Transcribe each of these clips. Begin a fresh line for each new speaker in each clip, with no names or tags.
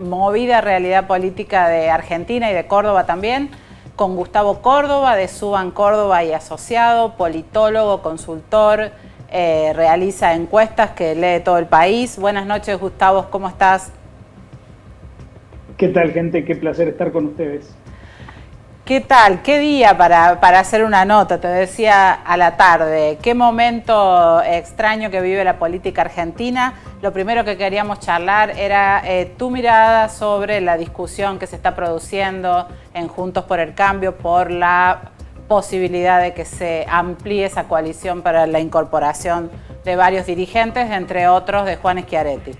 movida realidad política de Argentina y de Córdoba también, con Gustavo Córdoba, de Suban Córdoba y Asociado, politólogo, consultor, realiza encuestas que lee todo el país. Buenas noches, Gustavo, ¿cómo estás?
¿Qué tal, gente? Qué placer estar con ustedes.
¿Qué tal? ¿Qué día para hacer una nota? Te decía a la tarde. ¿Qué momento extraño que vive la política argentina? Lo primero que queríamos charlar era tu mirada sobre la discusión que se está produciendo en Juntos por el Cambio por la posibilidad de que se amplíe esa coalición para la incorporación de varios dirigentes, entre otros de Juan Schiaretti.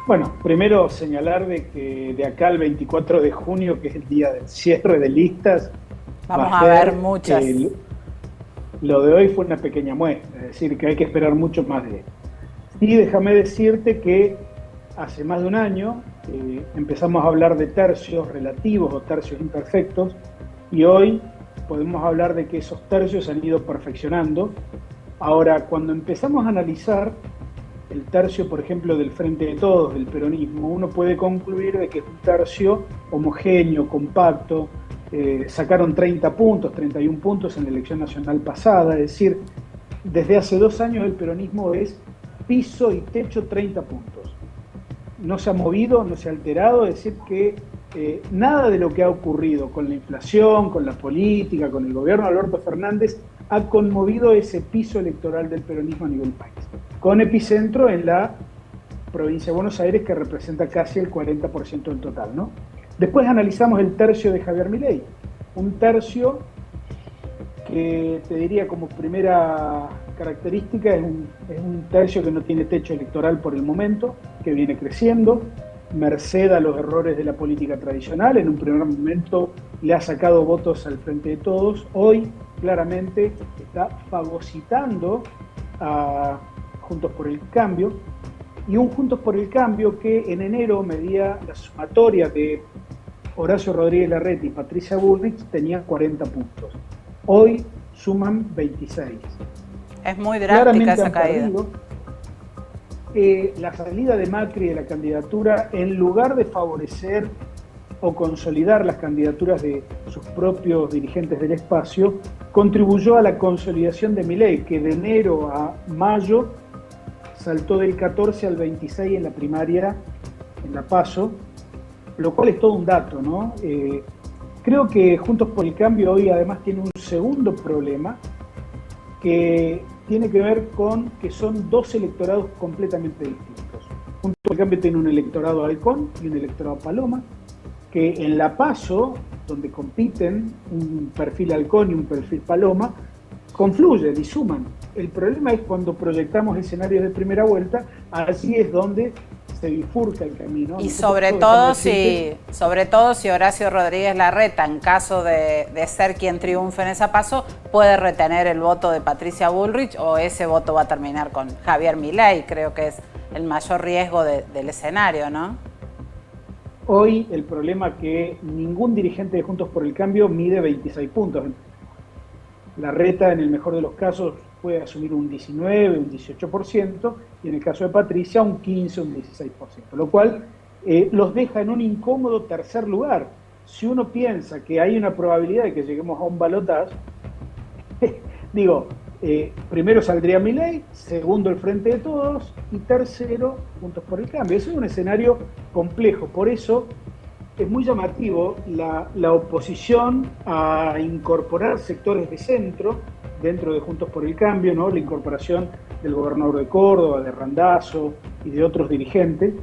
Bueno, primero señalar de que de acá al 24 de junio, que es el día del cierre de listas,
vamos a ver muchas.
Lo de hoy fue una pequeña muestra, es decir, que hay que esperar mucho más de esto. Y déjame decirte que hace más de un año empezamos a hablar de tercios relativos o tercios imperfectos, y hoy podemos hablar de que esos tercios han ido perfeccionando. Ahora, cuando empezamos a analizar el tercio, por ejemplo, del Frente de Todos, del peronismo, uno puede concluir de que es un tercio homogéneo, compacto. Sacaron 30 puntos, 31 puntos en la elección nacional pasada, es decir, desde hace 2 años el peronismo es piso y techo 30 puntos. No se ha movido, no se ha alterado, es decir, que nada de lo que ha ocurrido con la inflación, con la política, con el gobierno de Alberto Fernández ha conmovido ese piso electoral del peronismo a nivel país, con epicentro en la provincia de Buenos Aires, que representa casi el 40% del total, ¿no? Después analizamos el tercio de Javier Milei, un tercio que te diría como primera característica es un tercio que no tiene techo electoral por el momento, que viene creciendo, merced a los errores de la política tradicional. En un primer momento le ha sacado votos al Frente de Todos, hoy claramente está fagocitando a Juntos por el Cambio, y un Juntos por el Cambio que en enero medía la sumatoria de Horacio Rodríguez Larreta y Patricia Bullrich, tenía 40 puntos. Hoy suman 26.
Es muy drástica esa caída.
La salida de Macri de la candidatura, en lugar de favorecer o consolidar las candidaturas de sus propios dirigentes del espacio, contribuyó a la consolidación de Milei, que de enero a mayo saltó del 14 al 26 en la primaria, en la PASO, lo cual es todo un dato, ¿no? Creo que Juntos por el Cambio hoy además tiene un segundo problema que tiene que ver con que son dos electorados completamente distintos. Juntos por el Cambio tiene un electorado halcón y un electorado paloma, que en la PASO, donde compiten un perfil halcón y un perfil paloma, confluyen y suman. El problema es cuando proyectamos escenarios de primera vuelta, así es donde se bifurca el camino.
Y sobre todo si Horacio Rodríguez Larreta, en caso de ser quien triunfe en esa PASO, puede retener el voto de Patricia Bullrich, o ese voto va a terminar con Javier Milei. Creo que es el mayor riesgo del escenario, ¿no?
Hoy el problema es que ningún dirigente de Juntos por el Cambio mide 26 puntos. Larreta, en el mejor de los casos, puede asumir un 19, un 18%, y en el caso de Patricia un 15, un 16%, lo cual los deja en un incómodo tercer lugar. Si uno piensa que hay una probabilidad de que lleguemos a un balotaje, digo, primero saldría Milei, segundo el Frente de Todos y tercero Juntos por el Cambio. Ese es un escenario complejo, por eso es muy llamativo la oposición a incorporar sectores de centro dentro de Juntos por el Cambio, ¿no? La incorporación del gobernador de Córdoba, de Randazzo y de otros dirigentes.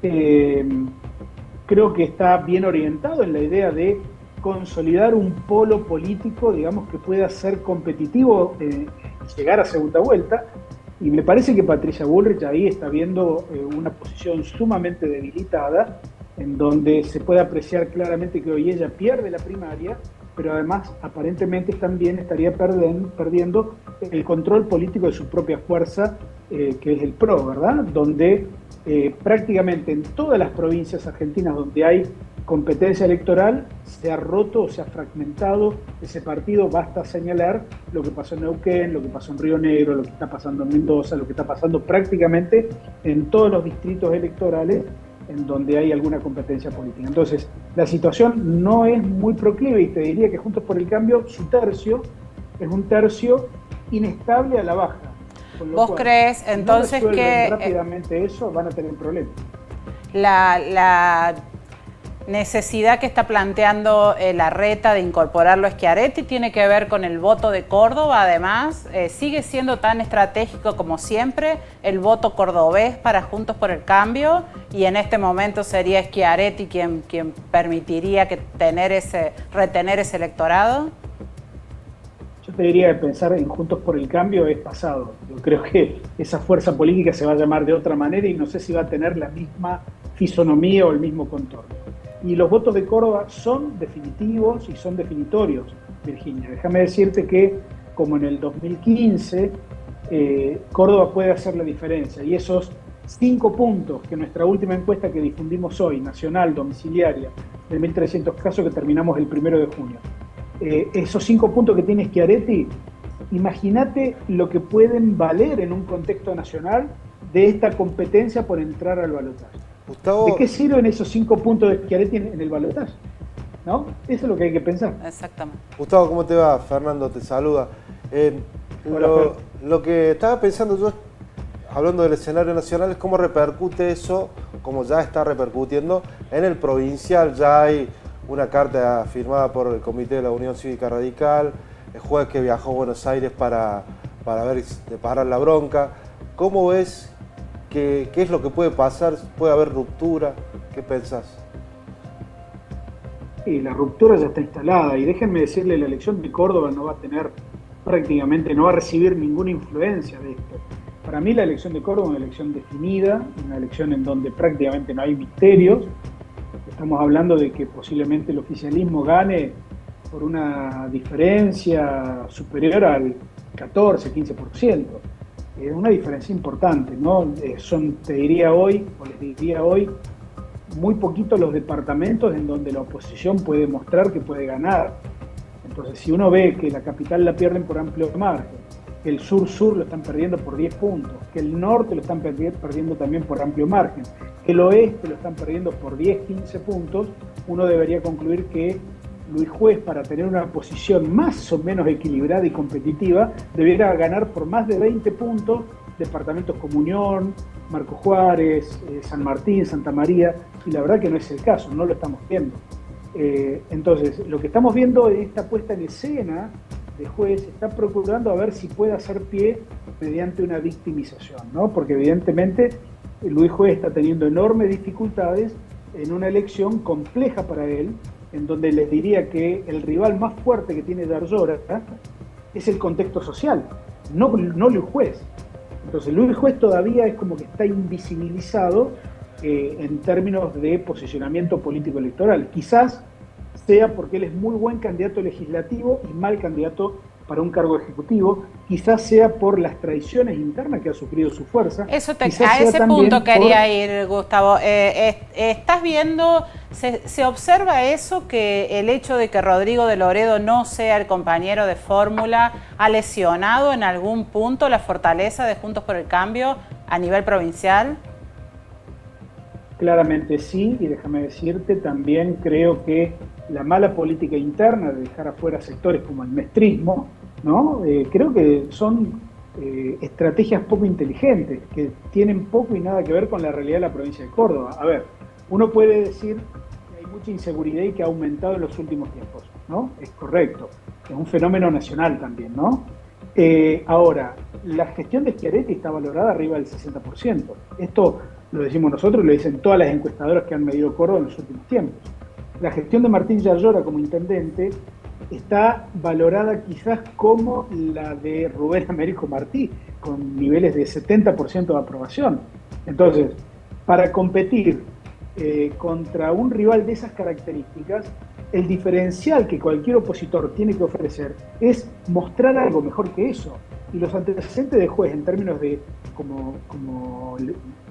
Creo que está bien orientado en la idea de consolidar un polo político, digamos, que pueda ser competitivo, llegar a segunda vuelta, y me parece que Patricia Bullrich ahí está viendo una posición sumamente debilitada, en donde se puede apreciar claramente que hoy ella pierde la primaria, pero además aparentemente también estaría perdiendo el control político de su propia fuerza, que es el PRO, ¿verdad? Donde prácticamente en todas las provincias argentinas donde hay competencia electoral se ha roto o se ha fragmentado ese partido. Basta señalar lo que pasó en Neuquén, lo que pasó en Río Negro, lo que está pasando en Mendoza, lo que está pasando prácticamente en todos los distritos electorales, en donde hay alguna competencia política. Entonces, la situación no es muy proclive y te diría que Juntos por el Cambio, su tercio, es un tercio inestable a la baja.
¿Vos crees entonces que
rápidamente eso van a tener problemas?
La necesidad que está planteando Larreta de incorporarlo a Schiaretti tiene que ver con el voto de Córdoba, además? ¿Sigue siendo tan estratégico como siempre el voto cordobés para Juntos por el Cambio? Y en este momento sería Schiaretti quien permitiría retener ese electorado.
Yo te diría que pensar en Juntos por el Cambio es pasado. Yo creo que esa fuerza política se va a llamar de otra manera y no sé si va a tener la misma fisonomía o el mismo contorno. Y los votos de Córdoba son definitivos y son definitorios, Virginia. Déjame decirte que, como en el 2015, Córdoba puede hacer la diferencia. Y esos 5 puntos que nuestra última encuesta que difundimos hoy, nacional, domiciliaria, de 1.300 casos que terminamos el 1 de junio, esos 5 puntos que tiene Schiaretti, imagínate lo que pueden valer en un contexto nacional de esta competencia por entrar al balotaje.
Gustavo,
¿de qué sirven esos 5 puntos de Schiaretti en el balotaje? ¿No? Eso es lo que hay que pensar.
Exactamente.
Gustavo, ¿cómo te va? Fernando te saluda. Lo que estaba pensando yo, hablando del escenario nacional, es cómo repercute eso, como ya está repercutiendo, en el provincial. Ya hay una carta firmada por el Comité de la Unión Cívica Radical, el juez que viajó a Buenos Aires para parar la bronca. ¿Cómo ves? ¿Qué es lo que puede pasar? ¿Puede haber ruptura? ¿Qué pensás?
Y la ruptura ya está instalada, y déjenme decirle, la elección de Córdoba no va a tener prácticamente, no va a recibir ninguna influencia de esto. Para mí la elección de Córdoba es una elección definida, una elección en donde prácticamente no hay misterios. Estamos hablando de que posiblemente el oficialismo gane por una diferencia superior al 14-15%. Es una diferencia importante, ¿no? Te diría hoy, o les diría hoy, muy poquitos los departamentos en donde la oposición puede mostrar que puede ganar. Entonces, si uno ve que la capital la pierden por amplio margen, que el sur-sur lo están perdiendo por 10 puntos, que el norte lo están perdiendo también por amplio margen, que el oeste lo están perdiendo por 10-15 puntos, uno debería concluir que Luis Juez, para tener una posición más o menos equilibrada y competitiva, debiera ganar por más de 20 puntos departamentos como Unión, Marco Juárez, San Martín, Santa María, y la verdad que no es el caso, no lo estamos viendo. Entonces, lo que estamos viendo en esta puesta en escena de Juez está procurando a ver si puede hacer pie mediante una victimización, ¿no? Porque evidentemente Luis Juez está teniendo enormes dificultades en una elección compleja para él, en donde les diría que el rival más fuerte que tiene Darlora es el contexto social, no Luis Juez. Entonces Luis Juez todavía es como que está invisibilizado en términos de posicionamiento político electoral. Quizás sea porque él es muy buen candidato legislativo y mal candidato para un cargo ejecutivo, quizás sea por las traiciones internas que ha sufrido su fuerza.
A ese punto quería ir, Gustavo. ¿Estás viendo, se observa eso, que el hecho de que Rodrigo de Loredo no sea el compañero de fórmula ha lesionado en algún punto la fortaleza de Juntos por el Cambio a nivel provincial?
Claramente sí, y déjame decirte, también creo que la mala política interna de dejar afuera sectores como el mestrismo, ¿no? Creo que son estrategias poco inteligentes, que tienen poco y nada que ver con la realidad de la provincia de Córdoba. A ver, uno puede decir que hay mucha inseguridad y que ha aumentado en los últimos tiempos, ¿no? Es correcto, es un fenómeno nacional también, ¿no? Ahora, la gestión de Schiaretti está valorada arriba del 60%. Esto lo decimos nosotros y lo dicen todas las encuestadoras que han medido Córdoba en los últimos tiempos. La gestión de Martín Yarlora como intendente está valorada quizás como la de Rubén Américo Martí, con niveles de 70% de aprobación. Entonces, para competir contra un rival de esas características, el diferencial que cualquier opositor tiene que ofrecer es mostrar algo mejor que eso. Y los antecedentes de Juez en términos de como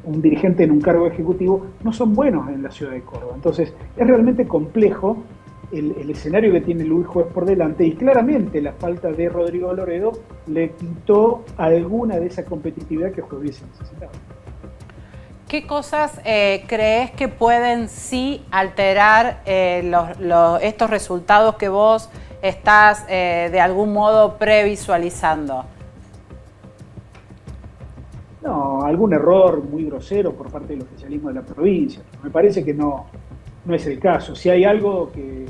un dirigente en un cargo ejecutivo no son buenos en la ciudad de Córdoba. Entonces es realmente complejo el escenario que tiene Luis Juez por delante, y claramente la falta de Rodrigo Loredo le quitó alguna de esa competitividad que Juez hubiese necesitado.
¿Qué cosas crees que pueden sí alterar estos resultados que vos estás de algún modo previsualizando?
No, algún error muy grosero por parte del oficialismo de la provincia. Me parece que no es el caso. Si hay algo que,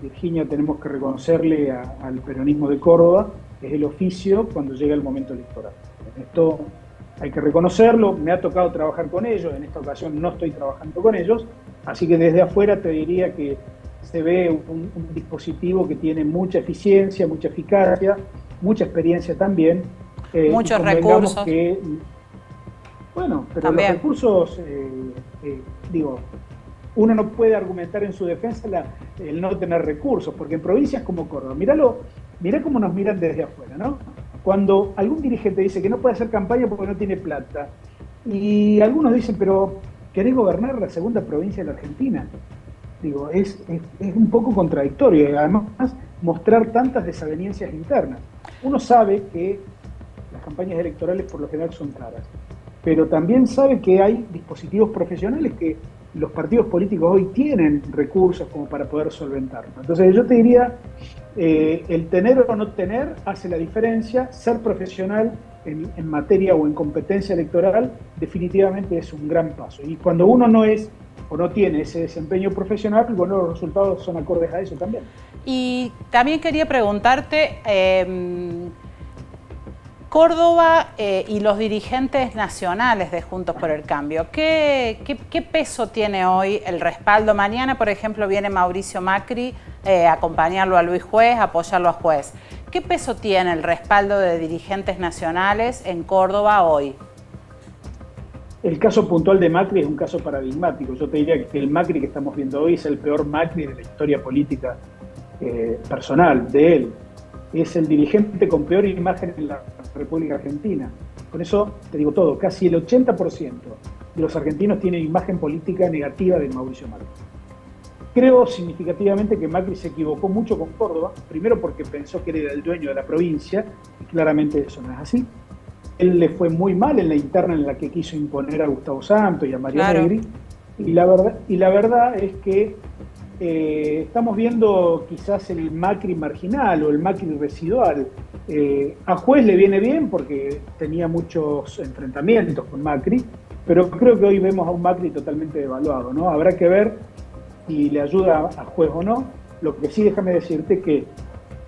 Virginia, tenemos que reconocerle al peronismo de Córdoba, es el oficio cuando llega el momento electoral. Esto hay que reconocerlo, me ha tocado trabajar con ellos, en esta ocasión no estoy trabajando con ellos, así que desde afuera te diría que se ve un dispositivo que tiene mucha eficiencia, mucha eficacia, mucha experiencia también.
Muchos recursos.
Bueno, pero
también.
los recursos, uno no puede argumentar en su defensa el no tener recursos, porque en provincias como Córdoba, mirá cómo nos miran desde afuera, ¿no? Cuando algún dirigente dice que no puede hacer campaña porque no tiene plata, y algunos dicen, pero ¿querés gobernar la segunda provincia de la Argentina? Digo, es un poco contradictorio, y además mostrar tantas desavenencias internas. Uno sabe que las campañas electorales por lo general son caras, pero también sabe que hay dispositivos profesionales que los partidos políticos hoy tienen recursos como para poder solventarlo. Entonces yo te diría, el tener o no tener hace la diferencia. Ser profesional en materia o en competencia electoral definitivamente es un gran paso. Y cuando uno no es o no tiene ese desempeño profesional, bueno, los resultados son acordes a eso también.
Y también quería preguntarte, Córdoba y los dirigentes nacionales de Juntos por el Cambio, ¿qué peso tiene hoy el respaldo? Mañana, por ejemplo, viene Mauricio Macri a acompañarlo a Luis Juez, a apoyarlo a Juez. ¿Qué peso tiene el respaldo de dirigentes nacionales en Córdoba hoy?
El caso puntual de Macri es un caso paradigmático. Yo te diría que el Macri que estamos viendo hoy es el peor Macri de la historia política personal de él. Es el dirigente con peor imagen en la República Argentina. Con eso te digo todo, casi el 80% de los argentinos tienen imagen política negativa de Mauricio Macri. Creo significativamente que Macri se equivocó mucho con Córdoba, primero porque pensó que era el dueño de la provincia, y claramente eso no es así. Él le fue muy mal en la interna en la que quiso imponer a Gustavo Santos y a Mario Negri, y la verdad es que estamos viendo quizás el Macri marginal o el Macri residual. A Juez le viene bien porque tenía muchos enfrentamientos con Macri, pero creo que hoy vemos a un Macri totalmente devaluado, ¿no? Habrá que ver si le ayuda a Juez o no. Lo que sí, déjame decirte que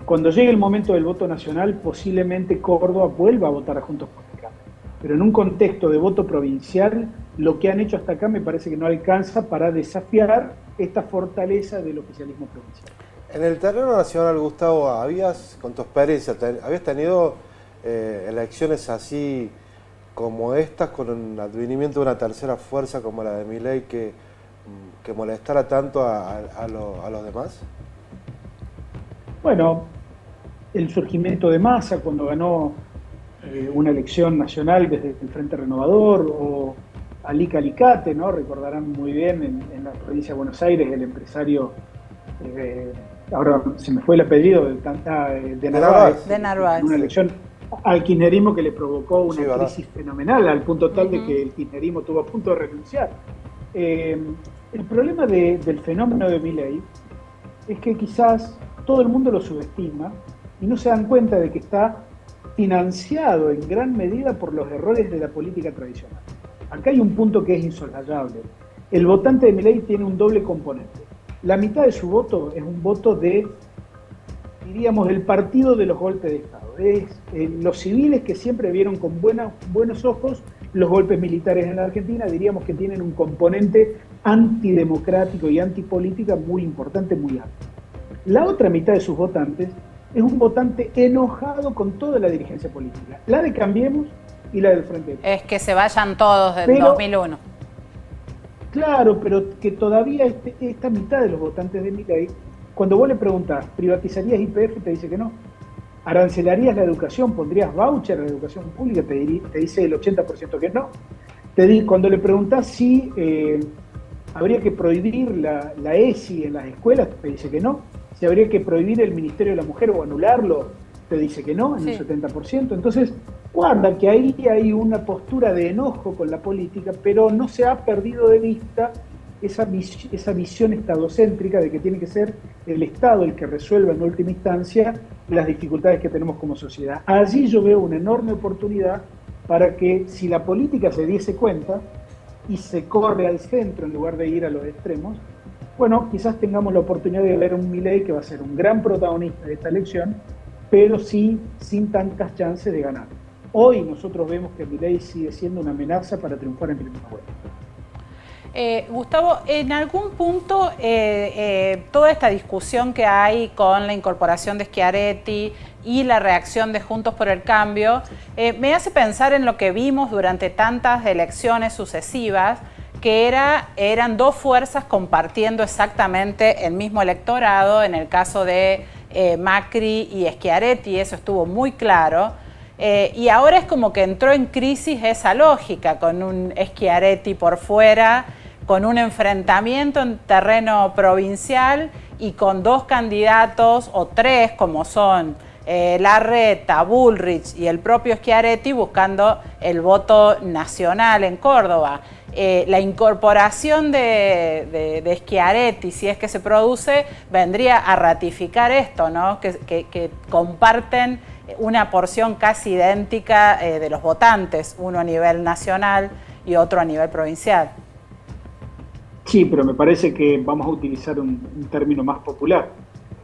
cuando llegue el momento del voto nacional, posiblemente Córdoba vuelva a votar a Juntos por el Cambio. Pero en un contexto de voto provincial, lo que han hecho hasta acá me parece que no alcanza para desafiar esta fortaleza del oficialismo provincial.
En el terreno nacional, Gustavo, con tu experiencia, habías tenido elecciones así como estas, con el advenimiento de una tercera fuerza como la de Milei que molestara tanto a los demás?
Bueno, el surgimiento de Massa cuando ganó una elección nacional desde el Frente Renovador, o Alica Alicate, ¿no? Recordarán muy bien en la provincia de Buenos Aires, el empresario, ahora se me fue el apellido, de Narváez.
De Narváez.
Una elección al kirchnerismo que le provocó una crisis fenomenal, al punto tal de que el kirchnerismo estuvo a punto de renunciar. El problema del fenómeno de Milei es que quizás todo el mundo lo subestima y no se dan cuenta de que está financiado en gran medida por los errores de la política tradicional. Acá hay un punto que es insoslayable. El votante de Milei tiene un doble componente. La mitad de su voto es un voto del partido de los golpes de Estado. Es los civiles que siempre vieron con buenos ojos los golpes militares en la Argentina, diríamos que tienen un componente antidemocrático y antipolítica muy importante, muy alto. La otra mitad de sus votantes es un votante enojado con toda la dirigencia política, la de Cambiemos y la del Frente de Todos.
Es que se vayan todos del 2001.
Claro, pero que todavía esta mitad de los votantes de Milei, cuando vos le preguntás, ¿privatizarías YPF? Te dice que no. ¿Arancelarías la educación? ¿Pondrías voucher a la educación pública? Te dice el 80% que no. Cuando le preguntás si habría que prohibir la ESI en las escuelas, te dice que no. Si habría que prohibir el Ministerio de la Mujer o anularlo, te dice que no, en un 70%. Entonces, guarda que ahí hay una postura de enojo con la política, pero no se ha perdido de vista esa visión estadocéntrica de que tiene que ser el Estado el que resuelva en última instancia las dificultades que tenemos como sociedad. Allí yo veo una enorme oportunidad para que, si la política se diese cuenta y se corre al centro en lugar de ir a los extremos, bueno, quizás tengamos la oportunidad de ver un Milei que va a ser un gran protagonista de esta elección, pero sí sin tantas chances de ganar. Hoy nosotros vemos que Milei sigue siendo una amenaza para triunfar en primera vuelta.
Gustavo, en algún punto toda esta discusión que hay con la incorporación de Schiaretti y la reacción de Juntos por el Cambio me hace pensar en lo que vimos durante tantas elecciones sucesivas, que eran dos fuerzas compartiendo exactamente el mismo electorado. En el caso de Macri y Schiaretti eso estuvo muy claro. Y ahora es como que entró en crisis esa lógica, con un Schiaretti por fuera, con un enfrentamiento en terreno provincial y con dos candidatos o tres como son Larreta, Bullrich y el propio Schiaretti buscando el voto nacional en Córdoba. La incorporación de Schiaretti, si es que se produce, vendría a ratificar esto, ¿no? Que comparten una porción casi idéntica de los votantes, uno a nivel nacional y otro a nivel provincial.
Sí, pero me parece que vamos a utilizar un término más popular.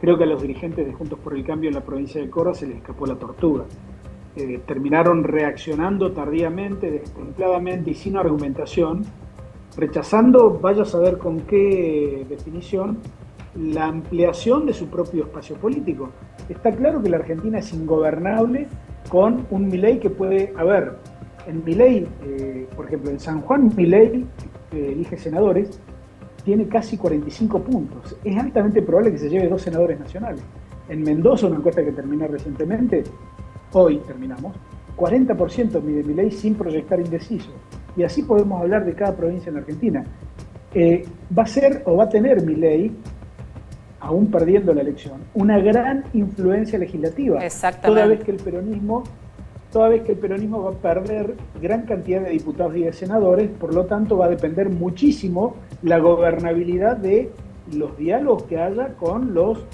Creo que a los dirigentes de Juntos por el Cambio en la provincia de Córdoba se les escapó la tortuga. Terminaron reaccionando tardíamente, destempladamente y sin argumentación, rechazando, vaya a saber con qué definición, la ampliación de su propio espacio político. Está claro que la Argentina es ingobernable con un Milei que puede, en Milei, por ejemplo, en San Juan, Milei elige senadores, tiene casi 45 puntos. Es altamente probable que se lleve 2 senadores nacionales. En Mendoza, una encuesta que terminó recientemente, hoy terminamos, 40% mide Milei sin proyectar indeciso. Y así podemos hablar de cada provincia en la Argentina. Va a ser o va a tener Milei, aún perdiendo la elección, una gran influencia legislativa.
Exactamente.
Toda vez que el peronismo va a perder gran cantidad de diputados y de senadores, por lo tanto va a depender muchísimo la gobernabilidad de los diálogos que haya con los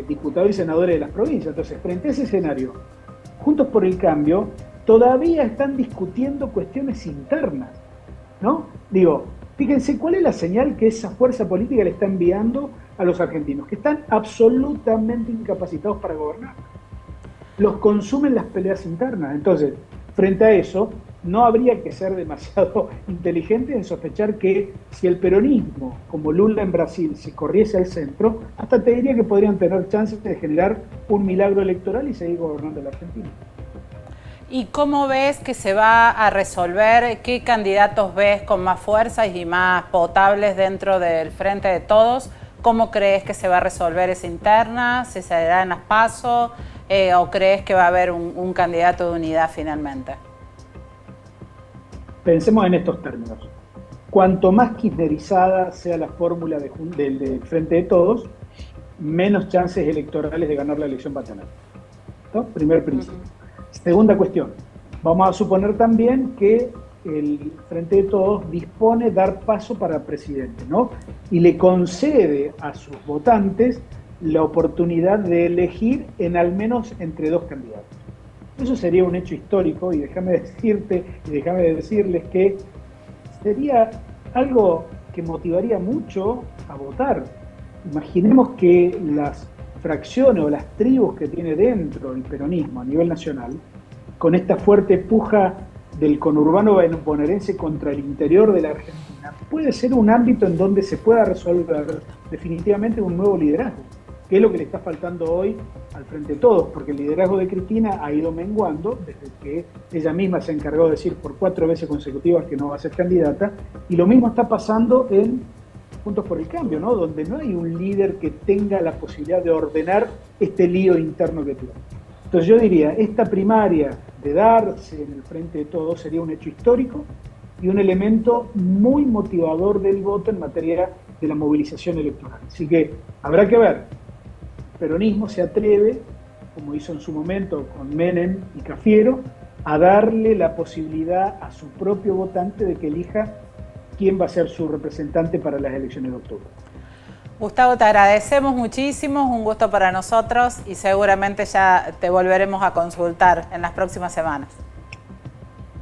diputados y senadores de las provincias. Entonces, frente a ese escenario, Juntos por el Cambio todavía están discutiendo cuestiones internas, ¿no? Digo, fíjense cuál es la señal que esa fuerza política le está enviando a los argentinos, que están absolutamente incapacitados para gobernar. Los consumen las peleas internas. Entonces, frente a eso, no habría que ser demasiado inteligente en sospechar que si el peronismo, como Lula en Brasil, se corriese al centro, hasta te diría que podrían tener chances de generar un milagro electoral y seguir gobernando la Argentina.
¿Y cómo ves que se va a resolver? ¿Qué candidatos ves con más fuerzas y más potables dentro del Frente de Todos? ¿Cómo crees que se va a resolver esa interna? ¿Se dará en las PASO? ¿O crees que va a haber un candidato de unidad finalmente?
Pensemos en estos términos. Cuanto más kirchnerizada sea la fórmula del Frente de Todos, menos chances electorales de ganar la elección va a tener, ¿no? Primer principio. Segunda cuestión. Vamos a suponer también que el Frente de Todos dispone dar paso para presidente, ¿no? Y le concede a sus votantes la oportunidad de elegir en al menos entre 2 candidatos. Eso sería un hecho histórico y déjame decirles que sería algo que motivaría mucho a votar. Imaginemos que las fracciones o las tribus que tiene dentro el peronismo a nivel nacional, con esta fuerte puja del conurbano bonaerense contra el interior de la Argentina, puede ser un ámbito en donde se pueda resolver definitivamente un nuevo liderazgo, que es lo que le está faltando hoy al Frente de Todos, porque el liderazgo de Cristina ha ido menguando desde que ella misma se encargó de decir por 4 veces consecutivas que no va a ser candidata, y lo mismo está pasando en Juntos por el Cambio, ¿no? Donde no hay un líder que tenga la posibilidad de ordenar este lío interno que tiene. Entonces yo diría, esta primaria de darse en el Frente de Todos sería un hecho histórico y un elemento muy motivador del voto en materia de la movilización electoral. Así que habrá que ver. El peronismo se atreve, como hizo en su momento con Menem y Cafiero, a darle la posibilidad a su propio votante de que elija quién va a ser su representante para las elecciones de octubre.
Gustavo, te agradecemos muchísimo, es un gusto para nosotros y seguramente ya te volveremos a consultar en las próximas semanas.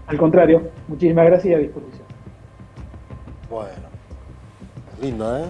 Al contrario, muchísimas gracias y a disposición.
Bueno, lindo, ¿eh?